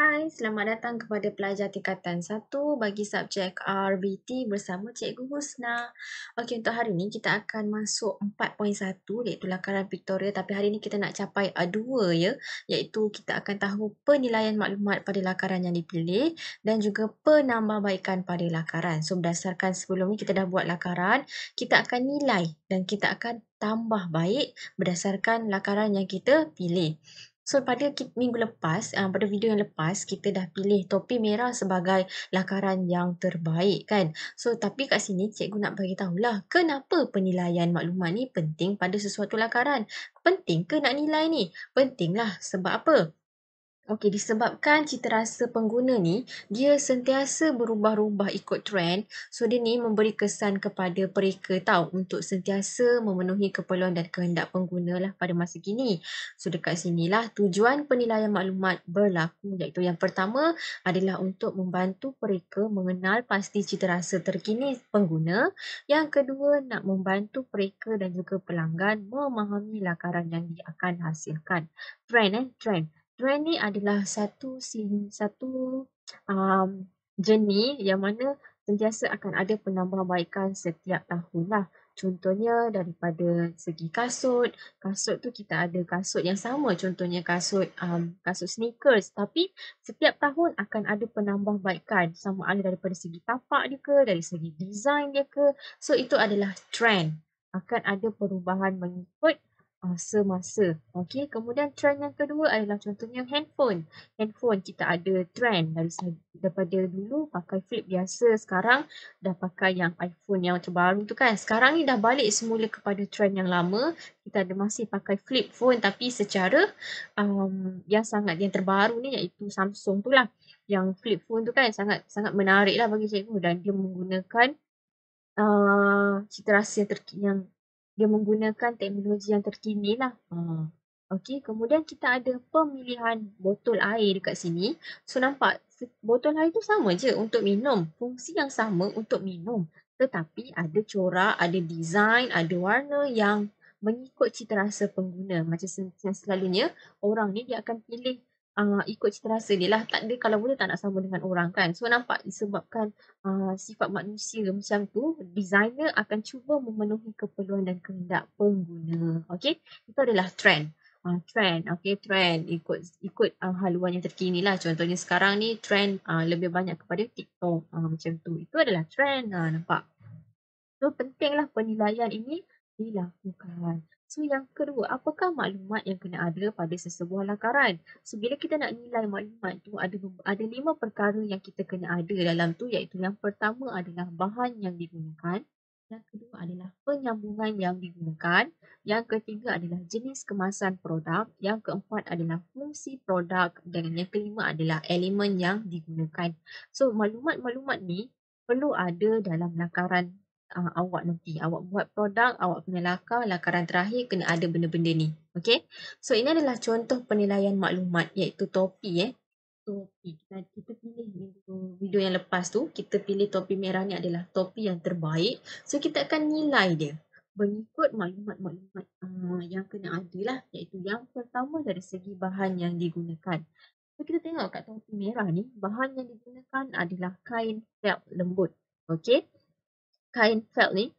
Hai, selamat datang kepada pelajar tingkatan 1 bagi subjek RBT bersama Cikgu Husna. Okey, untuk hari ni kita akan masuk 4.1 iaitu lakaran pictorial, tapi hari ni kita nak capai 2 ya, iaitu kita akan tahu penilaian maklumat pada lakaran yang dipilih dan juga penambahbaikan pada lakaran. So berdasarkan sebelum ni kita dah buat lakaran, kita akan nilai dan kita akan tambah baik berdasarkan lakaran yang kita pilih. So pada minggu lepas, pada video yang lepas, kita dah pilih topi merah sebagai lakaran yang terbaik kan. So tapi kat sini cikgu nak bagi tahulah kenapa penilaian maklumat ni penting pada sesuatu lakaran. Penting ke nak nilai ni? Pentinglah sebab apa? Okey, disebabkan citarasa pengguna ni, dia sentiasa berubah-ubah ikut trend. So, dia ni memberi kesan kepada mereka tahu untuk sentiasa memenuhi keperluan dan kehendak pengguna lah pada masa kini. So, dekat sinilah tujuan penilaian maklumat berlaku. Iaitu yang pertama adalah untuk membantu mereka mengenal pasti citarasa terkini pengguna. Yang kedua, nak membantu mereka dan juga pelanggan memahami lakaran yang dia akan hasilkan. Trend. Trend ni adalah satu jenis yang mana sentiasa akan ada penambahbaikan setiap tahun lah. Contohnya daripada segi kasut tu kita ada kasut yang sama, contohnya kasut sneakers, tapi setiap tahun akan ada penambahbaikan sama ada daripada segi tapak dia ke, dari segi design dia ke. So itu adalah trend. Akan ada perubahan mengikut semasa. Okey, kemudian trend yang kedua adalah contohnya handphone. Handphone kita ada trend daripada dulu pakai flip biasa, sekarang dah pakai yang iPhone yang terbaru tu kan. Sekarang ni dah balik semula kepada trend yang lama. Kita ada masih pakai flip phone tapi secara yang terbaru ni iaitu Samsung tu lah. Yang flip phone tu kan sangat sangat menarik lah bagi cikgu dan dia menggunakan citarasa yang dia menggunakan teknologi yang terkini lah. Okey, kemudian kita ada pemilihan botol air dekat sini. So nampak botol air tu sama je untuk minum. Fungsi yang sama untuk minum. Tetapi ada corak, ada design, ada warna yang mengikut citarasa pengguna. Macam yang selalunya orang ni dia akan pilih ikut citarasa dia lah. Tak ada, kalau boleh tak nak sama dengan orang kan. So nampak disebabkan sifat manusia macam tu, designer akan cuba memenuhi keperluan dan kehendak pengguna. Okey, itu adalah trend. Trend ikut haluan yang terkini lah. Contohnya sekarang ni trend lebih banyak kepada TikTok macam tu. Itu adalah trend. Nampak? So pentinglah penilaian ini dilakukan. So yang kedua, apakah maklumat yang kena ada pada sesebuah lakaran? So bila kita nak nilai maklumat tu ada 5 perkara yang kita kena ada dalam tu, iaitu yang pertama adalah bahan yang digunakan, yang kedua adalah penyambungan yang digunakan, yang ketiga adalah jenis kemasan produk, yang keempat adalah fungsi produk dan yang kelima adalah elemen yang digunakan. So maklumat-maklumat ni perlu ada dalam lakaran awak nanti. Awak buat produk, awak punya lakaran terakhir kena ada benda-benda ni. Okey. So ini adalah contoh penilaian maklumat iaitu topi. Topi. Kita pilih video yang lepas tu, kita pilih topi merah ni adalah topi yang terbaik. So kita akan nilai dia mengikut maklumat-maklumat yang kena ada lah, iaitu yang pertama dari segi bahan yang digunakan. So kita tengok kat topi merah ni, bahan yang digunakan adalah kain felt lembut. Okey. Kain felt ni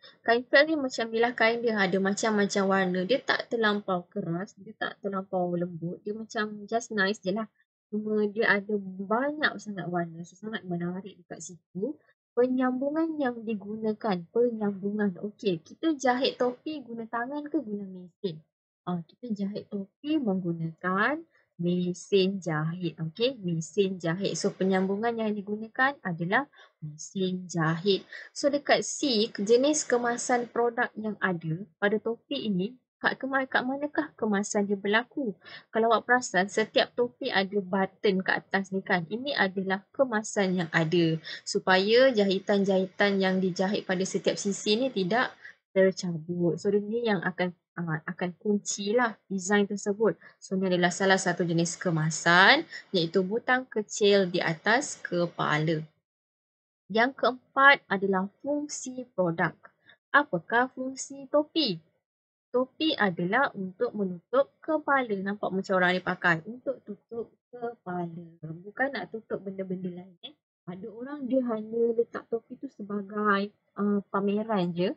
macam bilah kain dia ada macam-macam warna. Dia tak terlampau keras, dia tak terlampau lembut. Dia macam just nice je lah. Cuma dia ada banyak sangat warna. So, sangat menarik dekat situ. Penyambungan yang digunakan. Okey, kita jahit topi guna tangan ke guna mesin? Kita jahit topi menggunakan mesin jahit. Okey, mesin jahit. So, penyambungan yang digunakan adalah mesin jahit. So dekat C, jenis kemasan produk yang ada pada topi ini, kat manakah kemasan dia berlaku? Kalau awak perasan, setiap topi ada button kat atas ni kan. Ini adalah kemasan yang ada. Supaya jahitan-jahitan yang dijahit pada setiap sisi ni tidak tercabut. So ini yang akan kunci lah design tersebut. So ini adalah salah satu jenis kemasan, iaitu butang kecil di atas kepala. Yang keempat adalah fungsi produk. Apakah fungsi topi? Topi adalah untuk menutup kepala. Nampak macam orang ni pakai. Untuk tutup kepala. bukan nak tutup benda-benda lain. Ada orang dia hanya letak topi tu sebagai pameran je.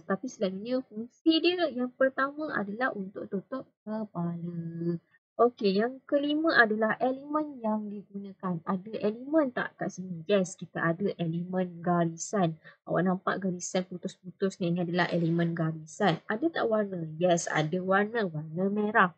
Tapi selalunya fungsi dia yang pertama adalah untuk tutup kepala. Okey, yang kelima adalah elemen yang digunakan. Ada elemen tak kat sini? Yes, kita ada elemen garisan. Awak nampak garisan putus-putus ni, ini adalah elemen garisan. Ada tak warna? Yes, ada warna. Warna merah.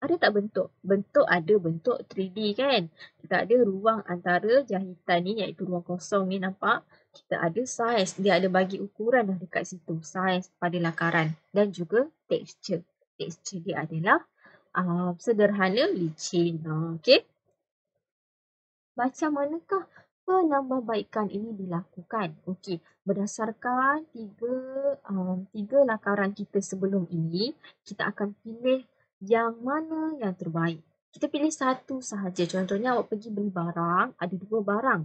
Ada tak bentuk? Bentuk ada bentuk 3D kan? Kita ada ruang antara jahitan ni iaitu ruang kosong ni nampak? Kita ada saiz. Dia ada bagi ukuran dah dekat situ. Saiz pada lakaran dan juga tekstur. Tekstur dia adalah sederhana licin. Okey. Macam manakah penambahbaikan ini dilakukan? Okey, berdasarkan tiga lakaran kita sebelum ini, kita akan pilih yang mana yang terbaik. Kita pilih satu sahaja. Contohnya awak pergi beli barang, ada dua barang.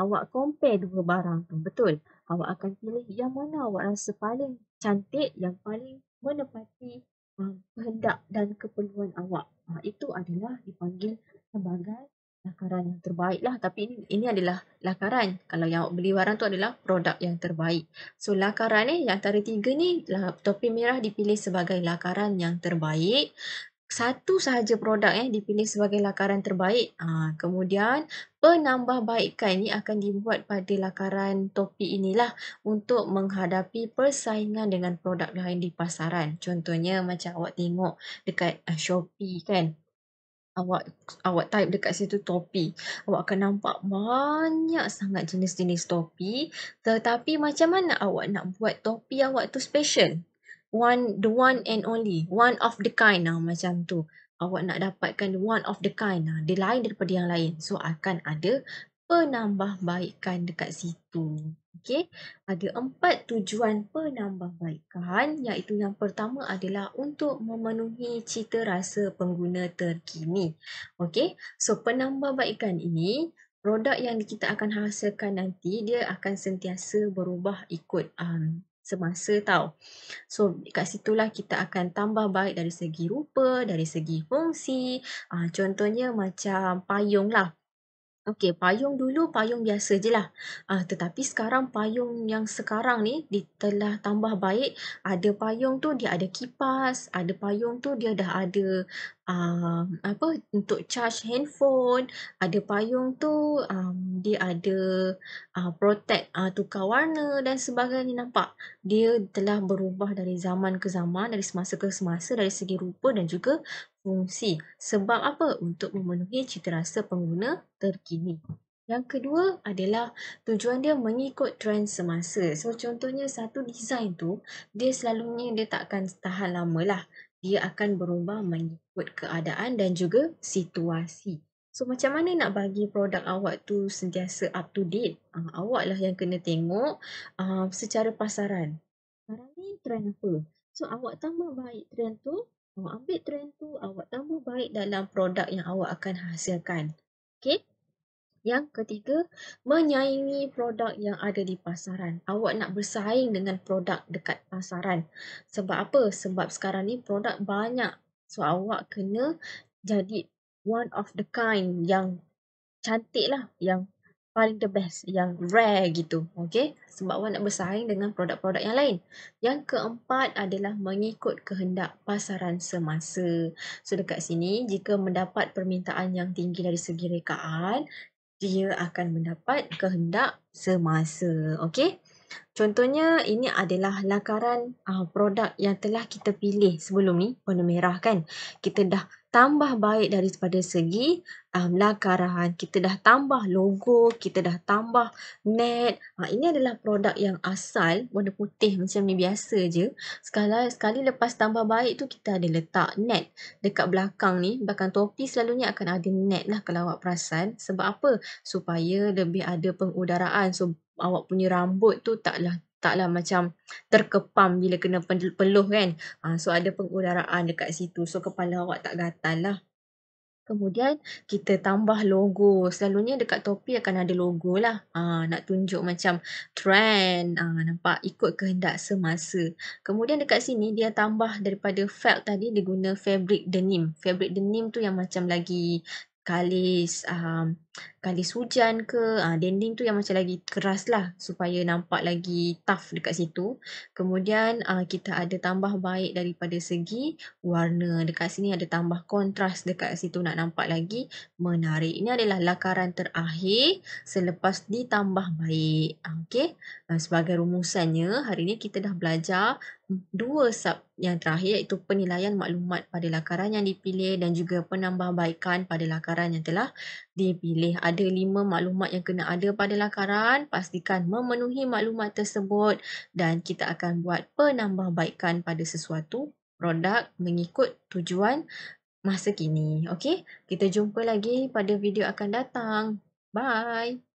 Awak compare dua barang tu, betul? Awak akan pilih yang mana awak rasa paling cantik, yang paling menepati kehendak dan keperluan awak. Itu adalah dipanggil sebagai lakaran yang terbaik lah. Tapi ini adalah lakaran. Kalau yang awak beli barang tu adalah produk yang terbaik. So lakaran ni, yang antara tiga ni, topi merah dipilih sebagai lakaran yang terbaik. Satu sahaja produk dipilih sebagai lakaran terbaik. Kemudian penambahbaikan ni akan dibuat pada lakaran topi inilah untuk menghadapi persaingan dengan produk lain di pasaran. Contohnya macam awak tengok dekat Shopee kan. Awak type dekat situ topi. Awak akan nampak banyak sangat jenis-jenis topi. Tetapi macam mana awak nak buat topi awak tu special? The one and only. One of the kind macam tu. Awak nak dapatkan one of the kind. Dia lain daripada yang lain. So akan ada penambahbaikan dekat situ. Okey, ada 4 tujuan penambahbaikan, iaitu yang pertama adalah untuk memenuhi cita rasa pengguna terkini. Okey, so penambahbaikan ini, produk yang kita akan hasilkan nanti, dia akan sentiasa berubah ikut semasa tau. So kat situlah kita akan tambah baik dari segi rupa, dari segi fungsi. Contohnya macam payung lah. Okey, payung dulu payung biasa je lah. Tetapi sekarang payung yang sekarang ni telah tambah baik. Ada payung tu dia ada kipas, ada payung tu dia dah ada untuk charge handphone, ada payung tu dia ada protect tukar warna dan sebagainya. Nampak? Dia telah berubah dari zaman ke zaman, dari semasa ke semasa, dari segi rupa dan juga fungsi. Sebab apa? Untuk memenuhi citarasa pengguna terkini. Yang kedua adalah tujuan dia mengikut trend semasa. So contohnya satu design tu, dia selalunya dia tak akan tahan lama lah. Dia akan berubah mengikut keadaan dan juga situasi. So macam mana nak bagi produk awak tu sentiasa up to date? Awak lah yang kena tengok secara pasaran. Sekarang ni trend apa? So awak tambah baik trend tu, awak ambil trend tu, awak tambah baik dalam produk yang awak akan hasilkan. Okey? Yang ketiga, menyaingi produk yang ada di pasaran. Awak nak bersaing dengan produk dekat pasaran. Sebab apa? Sebab sekarang ni produk banyak. So awak kena jadi one of the kind yang cantik lah, yang paling the best, yang rare gitu. Okay? Sebab awak nak bersaing dengan produk-produk yang lain. Yang keempat adalah mengikut kehendak pasaran semasa. So dekat sini, jika mendapat permintaan yang tinggi dari segi rekaan, dia akan mendapat kehendak semasa. Okay? Contohnya ini adalah lakaran produk yang telah kita pilih sebelum ni, warna merah kan. Kita dah tambah baik daripada segi lakaran, kita dah tambah logo, kita dah tambah net. Ini adalah produk yang asal, warna putih macam ni biasa je. Sekali lepas tambah baik tu kita ada letak net. Dekat belakang ni, belakang topi selalunya akan ada net lah kalau awak perasan. Sebab apa? Supaya lebih ada pengudaraan. So awak punya rambut tu taklah macam terkepam bila kena peluh kan. So ada pengudaraan dekat situ. So kepala awak tak gatal lah. Kemudian kita tambah logo. Selalunya dekat topi akan ada logo lah. Nak tunjuk macam trend. Nampak? Ikut kehendak semasa. Kemudian dekat sini dia tambah daripada felt tadi dia guna fabric denim. Fabric denim tu yang macam lagi kalis hujan ke, dinding tu yang macam lagi keras lah supaya nampak lagi tough dekat situ. Kemudian kita ada tambah baik daripada segi warna. Dekat sini ada tambah kontras dekat situ nak nampak lagi menarik. Ini adalah lakaran terakhir selepas ditambah baik. Okey. Sebagai rumusannya, hari ini kita dah belajar dua sub yang terakhir iaitu penilaian maklumat pada lakaran yang dipilih dan juga penambahbaikan pada lakaran yang telah dipilih. Ada 5 maklumat yang kena ada pada lakaran. Pastikan memenuhi maklumat tersebut dan kita akan buat penambahbaikan pada sesuatu produk mengikut tujuan masa kini. Okey, kita jumpa lagi pada video akan datang. Bye.